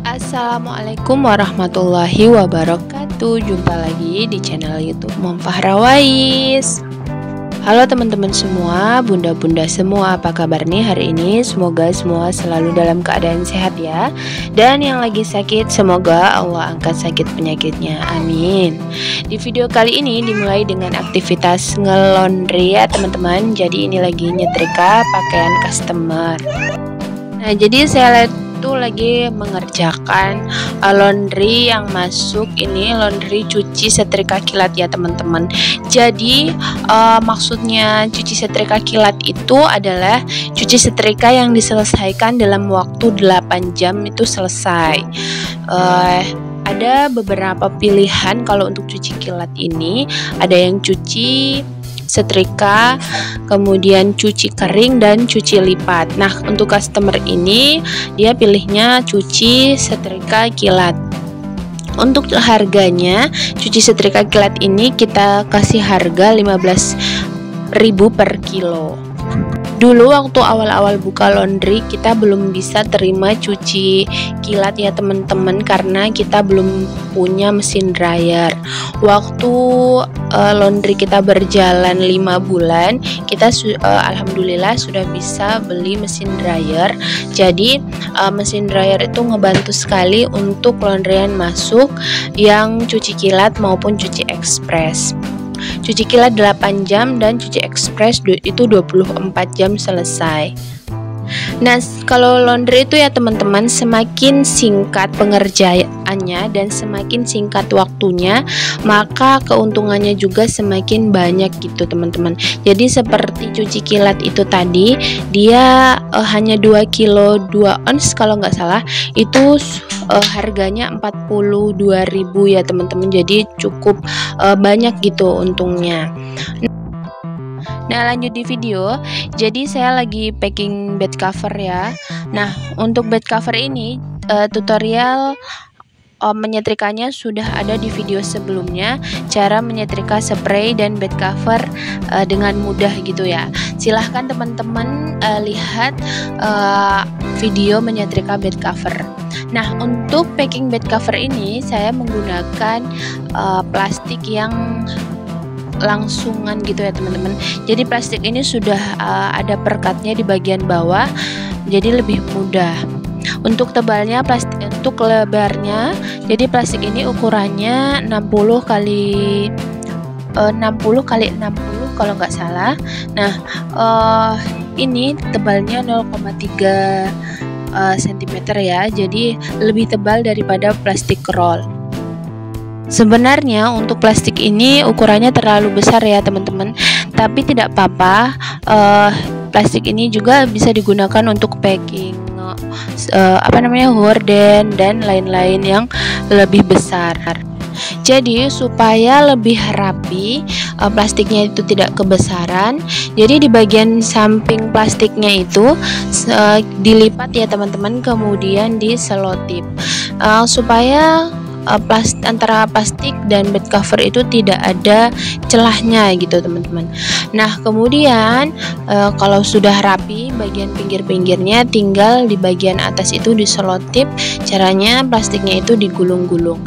Assalamualaikum warahmatullahi wabarakatuh. Jumpa lagi di channel YouTube Mom Fahrawais. Halo teman-teman semua, bunda-bunda semua, apa kabar nih hari ini? Semoga semua selalu dalam keadaan sehat ya. Dan yang lagi sakit, semoga Allah angkat sakit penyakitnya, amin. Di video kali ini dimulai dengan aktivitas ngelondri ya teman-teman. Jadi ini lagi nyetrika pakaian customer. Nah, jadi saya itu lagi mengerjakan laundry yang masuk, ini laundry cuci setrika kilat ya teman-teman. Jadi maksudnya cuci setrika kilat itu adalah cuci setrika yang diselesaikan dalam waktu 8 jam itu selesai. Ada beberapa pilihan kalau untuk cuci kilat ini, ada yang cuci setrika, kemudian cuci kering dan cuci lipat. Nah, untuk customer ini dia pilihnya cuci setrika kilat. Untuk harganya, cuci setrika kilat ini kita kasih harga 15.000 per kilo. Dulu waktu awal-awal buka laundry kita belum bisa terima cuci kilat ya teman-teman, karena kita belum punya mesin dryer. Waktu laundry kita berjalan 5 bulan, kita alhamdulillah sudah bisa beli mesin dryer. Jadi mesin dryer itu ngebantu sekali untuk laundryan masuk yang cuci kilat maupun cuci ekspres. Cuci kilat 8 jam dan cuci ekspres itu 24 jam selesai. Nah, kalau laundry itu ya teman-teman, semakin singkat pengerjaannya dan semakin singkat waktunya, maka keuntungannya juga semakin banyak gitu teman-teman. Jadi seperti cuci kilat itu tadi, dia hanya 2 kilo 2 ons kalau nggak salah, itu harganya 42.000 ya teman-teman. Jadi cukup banyak gitu untungnya. Nah, lanjut di video. Jadi saya lagi packing bed cover ya. Nah, untuk bed cover ini tutorial menyetrikanya sudah ada di video sebelumnya, cara menyetrika spray dan bed cover dengan mudah gitu ya. Silahkan teman-teman lihat video menyetrika bed cover. Nah, untuk packing bed cover ini saya menggunakan plastik yang langsungan gitu ya teman-teman. Jadi plastik ini sudah ada perkatnya di bagian bawah, jadi lebih mudah. Untuk tebalnya, untuk lebarnya, jadi plastik ini ukurannya 60 kali 60 kalau nggak salah. Nah, ini tebalnya 0,3 cm ya, jadi lebih tebal daripada plastik roll. Sebenarnya untuk plastik ini ukurannya terlalu besar ya teman-teman, tapi tidak apa-apa. Plastik ini juga bisa digunakan untuk packing horden dan lain-lain yang lebih besar. Jadi supaya lebih rapi, plastiknya itu tidak kebesaran, jadi di bagian samping plastiknya itu dilipat ya teman-teman, kemudian diselotip supaya antara plastik dan bed cover itu tidak ada celahnya gitu teman-teman. Nah, kemudian kalau sudah rapi, bagian pinggir-pinggirnya tinggal di bagian atas itu diselotip. Caranya plastiknya itu digulung-gulung,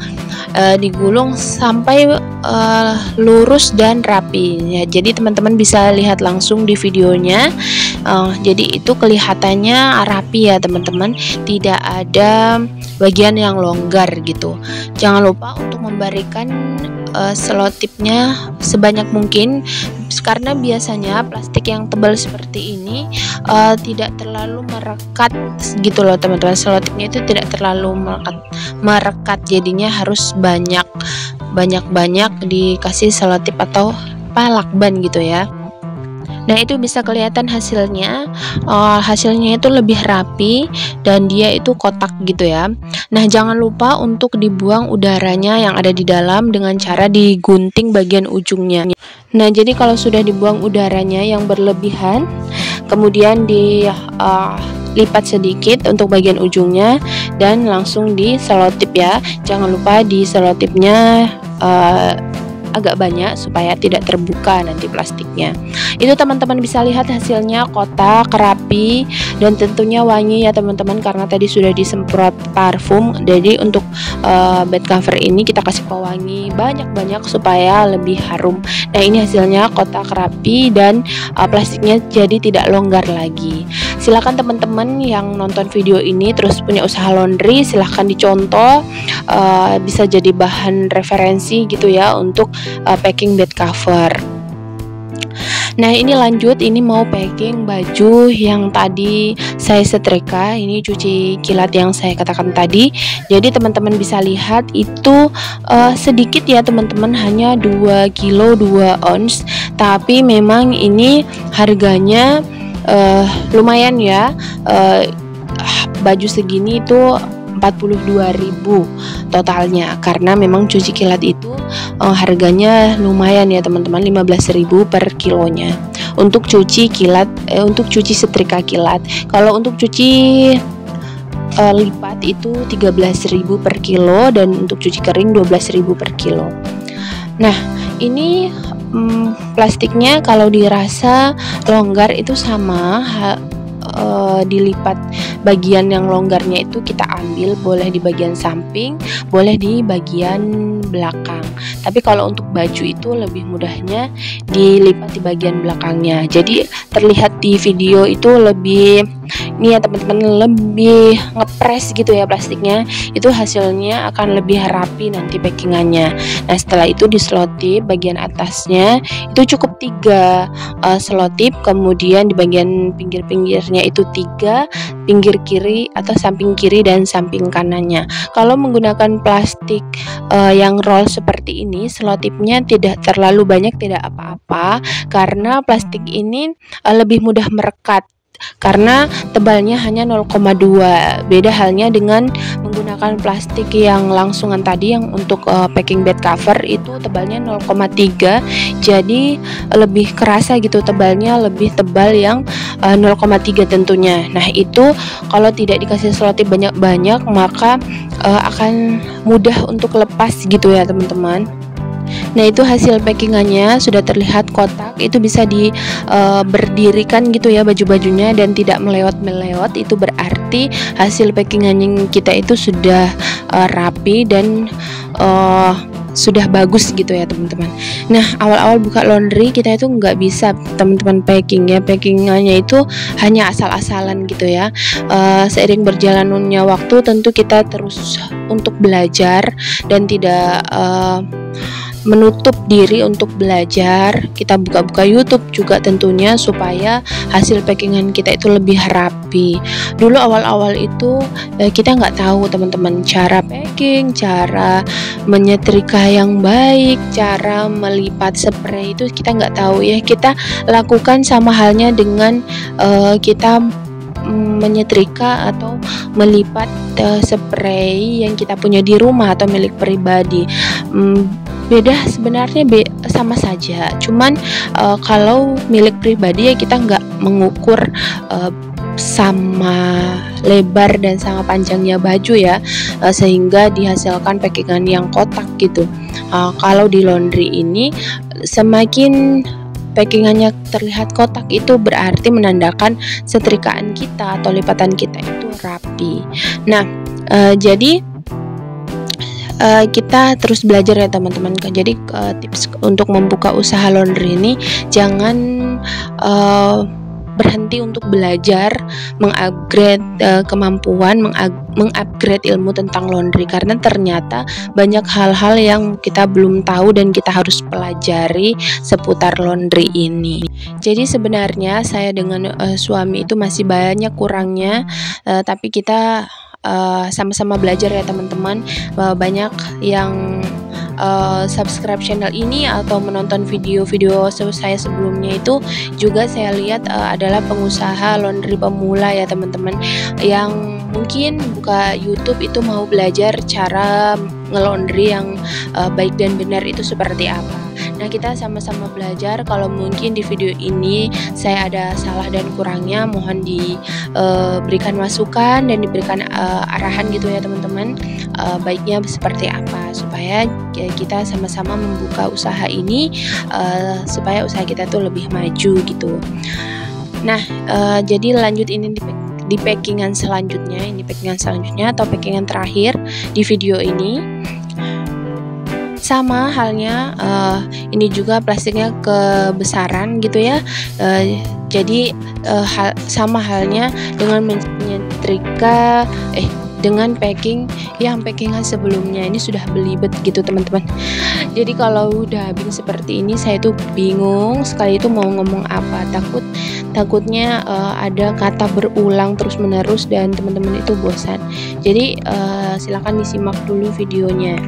digulung sampai lurus dan rapi ya. Jadi teman-teman bisa lihat langsung di videonya. Jadi itu kelihatannya rapi ya teman-teman, tidak ada bagian yang longgar gitu. Jangan lupa untuk memberikan selotipnya sebanyak mungkin, karena biasanya plastik yang tebal seperti ini tidak terlalu merekat gitu loh teman-teman. Selotipnya itu tidak terlalu merekat, jadinya harus banyak dikasih selotip atau lakban gitu ya. Nah, itu bisa kelihatan hasilnya. Hasilnya itu lebih rapi dan dia itu kotak gitu ya. Nah, jangan lupa untuk dibuang udaranya yang ada di dalam dengan cara digunting bagian ujungnya. Nah, jadi kalau sudah dibuang udaranya yang berlebihan, kemudian dilipat sedikit untuk bagian ujungnya dan langsung diselotip ya. Jangan lupa diselotipnya agak banyak supaya tidak terbuka nanti plastiknya. Itu teman-teman bisa lihat hasilnya kotak, rapi, dan tentunya wangi ya teman-teman, karena tadi sudah disemprot parfum. Jadi untuk bed cover ini kita kasih pewangi banyak-banyak supaya lebih harum. Nah, ini hasilnya kotak, rapi, dan plastiknya jadi tidak longgar lagi. Silakan teman-teman yang nonton video ini terus punya usaha laundry, silahkan dicontoh, bisa jadi bahan referensi gitu ya untuk packing bed cover. Nah, ini lanjut, ini mau packing baju yang tadi saya setrika, ini cuci kilat yang saya katakan tadi. Jadi teman-teman bisa lihat itu sedikit ya teman-teman, hanya 2 kilo 2 ons, tapi memang ini harganya lumayan ya. Baju segini itu 42.000 totalnya, karena memang cuci kilat itu harganya lumayan ya teman-teman, 15.000 per kilonya untuk cuci kilat, untuk cuci setrika kilat. Kalau untuk cuci lipat itu 13.000 per kilo, dan untuk cuci kering 12.000 per kilo. Nah, ini plastiknya kalau dirasa longgar itu sama, dilipat bagian yang longgarnya itu kita ambil, boleh di bagian samping, boleh di bagian belakang. Tapi kalau untuk baju itu lebih mudahnya dilipat di bagian belakangnya. Jadi terlihat di video itu lebih, ini ya teman-teman, lebih ngepres gitu ya plastiknya. Itu hasilnya akan lebih rapi nanti packingannya. Nah, setelah itu diselotip bagian atasnya itu cukup 3 selotip, kemudian di bagian pinggir-pinggirnya itu 3, pinggir kiri atau samping kiri dan samping kanannya. Kalau menggunakan plastik yang roll seperti ini, selotipnya tidak terlalu banyak, tidak apa-apa, karena plastik ini lebih mudah merekat karena tebalnya hanya 0,2. Beda halnya dengan menggunakan plastik yang langsungan tadi, yang untuk packing bed cover itu tebalnya 0,3, jadi lebih kerasa gitu, tebalnya lebih tebal yang 0,3 tentunya. Nah, itu kalau tidak dikasih selotip banyak-banyak maka akan mudah untuk lepas gitu ya teman-teman. Nah, itu hasil packingannya sudah terlihat kotak, itu bisa berdirikan gitu ya baju-bajunya dan tidak melewat-melewat. Itu berarti hasil packingannya kita itu sudah rapi dan sudah bagus gitu ya teman-teman. Nah, awal-awal buka laundry kita itu nggak bisa teman-teman packingannya itu hanya asal-asalan gitu ya. Seiring berjalannya waktu tentu kita terus untuk belajar dan tidak menutup diri untuk belajar. Kita buka-buka YouTube juga tentunya supaya hasil packingan kita itu lebih rapi. Dulu awal-awal itu kita nggak tahu teman-teman cara packing, cara menyetrika yang baik, cara melipat spray itu kita nggak tahu ya. Kita lakukan sama halnya dengan kita menyetrika atau melipat spray yang kita punya di rumah atau milik pribadi. Beda sebenarnya, sama saja, cuman kalau milik pribadi ya kita nggak mengukur sama lebar dan sama panjangnya baju ya, sehingga dihasilkan packingan yang kotak gitu. Kalau di laundry ini semakin packingannya terlihat kotak, itu berarti menandakan setrikaan kita atau lipatan kita itu rapi. Nah, jadi kita terus belajar ya teman-teman. Jadi tips untuk membuka usaha laundry ini, jangan berhenti untuk belajar, mengupgrade kemampuan, mengupgrade ilmu tentang laundry, karena ternyata banyak hal-hal yang kita belum tahu dan kita harus pelajari seputar laundry ini. Jadi sebenarnya saya dengan suami itu masih banyak kurangnya, tapi kita sama-sama belajar ya teman-teman. Banyak yang subscribe channel ini atau menonton video-video saya sebelumnya itu juga saya lihat adalah pengusaha laundry pemula ya teman-teman, yang mungkin buka YouTube itu mau belajar cara nge-laundry yang baik dan benar itu seperti apa. Nah, kita sama-sama belajar. Kalau mungkin di video ini saya ada salah dan kurangnya, mohon diberikan masukan dan diberikan arahan gitu ya teman-teman, baiknya seperti apa. supaya kita sama-sama membuka usaha ini supaya usaha kita tuh lebih maju gitu. Nah, jadi lanjut ini di packingan selanjutnya, atau packingan terakhir di video ini. Sama halnya, ini juga plastiknya kebesaran gitu ya. Jadi sama halnya dengan menyetrika dengan packing yang packingan sebelumnya, ini sudah belibet gitu teman-teman. Jadi kalau udah habis seperti ini, saya tuh bingung sekali itu mau ngomong apa, takutnya ada kata berulang terus menerus dan teman-teman itu bosan. Jadi silakan disimak dulu videonya.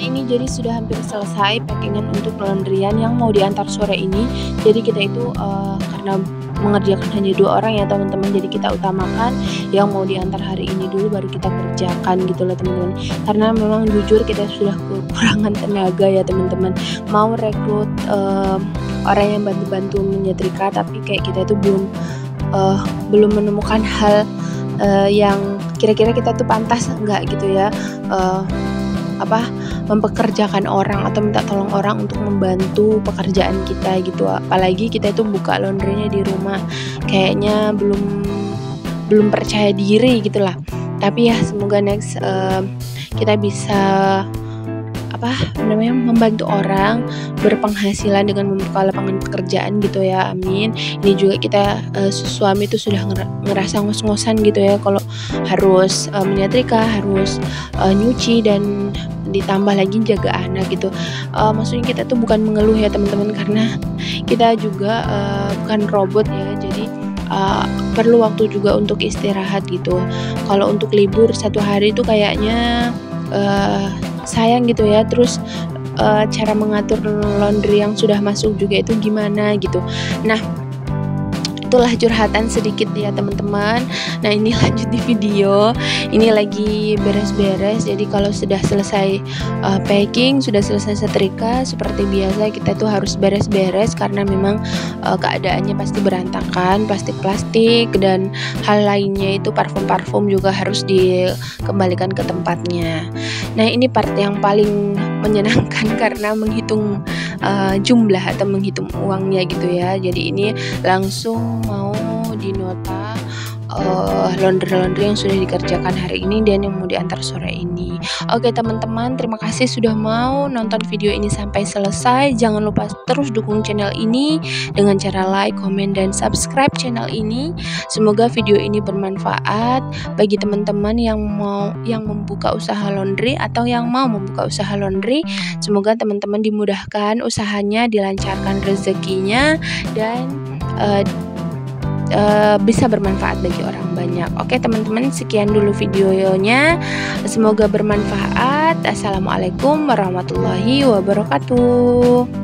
Ini jadi sudah hampir selesai packingan untuk laundryan yang mau diantar sore ini. Jadi kita itu karena mengerjakan hanya 2 orang ya teman-teman, jadi kita utamakan yang mau diantar hari ini dulu baru kita kerjakan gitu loh teman-teman. Karena memang jujur kita sudah kekurangan tenaga ya teman-teman, mau rekrut orang yang bantu-bantu menyetrika, tapi kayak kita itu belum menemukan hal yang kira-kira kita tuh pantas enggak gitu ya, mempekerjakan orang atau minta tolong orang untuk membantu pekerjaan kita gitu. Apalagi kita itu buka laundrynya di rumah, kayaknya belum percaya diri gitulah. Tapi ya semoga next kita bisa membantu orang berpenghasilan dengan membuka lapangan pekerjaan gitu ya, amin. Ini juga kita suami itu sudah ngerasa ngos-ngosan gitu ya, kalau harus menyetrika, harus nyuci dan ditambah lagi jaga anak gitu. Maksudnya kita tuh bukan mengeluh ya teman-teman, karena kita juga bukan robot ya, jadi perlu waktu juga untuk istirahat gitu. Kalau untuk libur 1 hari itu kayaknya sayang gitu ya. Terus cara mengatur laundry yang sudah masuk juga itu gimana gitu. Nah, itulah curhatan sedikit ya teman-teman. Nah, ini lanjut di video. Ini lagi beres-beres. Jadi kalau sudah selesai packing, sudah selesai setrika, seperti biasa kita tuh harus beres-beres karena memang keadaannya pasti berantakan, plastik-plastik dan hal lainnya itu parfum-parfum juga harus dikembalikan ke tempatnya. Nah, ini part yang paling menyenangkan karena menghitung jumlah atau menghitung uangnya gitu ya. Jadi ini langsung mau dinota laundry yang sudah dikerjakan hari ini dan yang mau diantar sore ini. Oke teman-teman, terima kasih sudah mau nonton video ini sampai selesai. Jangan lupa terus dukung channel ini dengan cara like, komen, dan subscribe channel ini. Semoga video ini bermanfaat bagi teman-teman yang membuka usaha laundry atau yang mau membuka usaha laundry. Semoga teman-teman dimudahkan usahanya, dilancarkan rezekinya, dan bisa bermanfaat bagi orang banyak. Oke teman-teman, sekian dulu videonya, semoga bermanfaat. Assalamualaikum warahmatullahi wabarakatuh.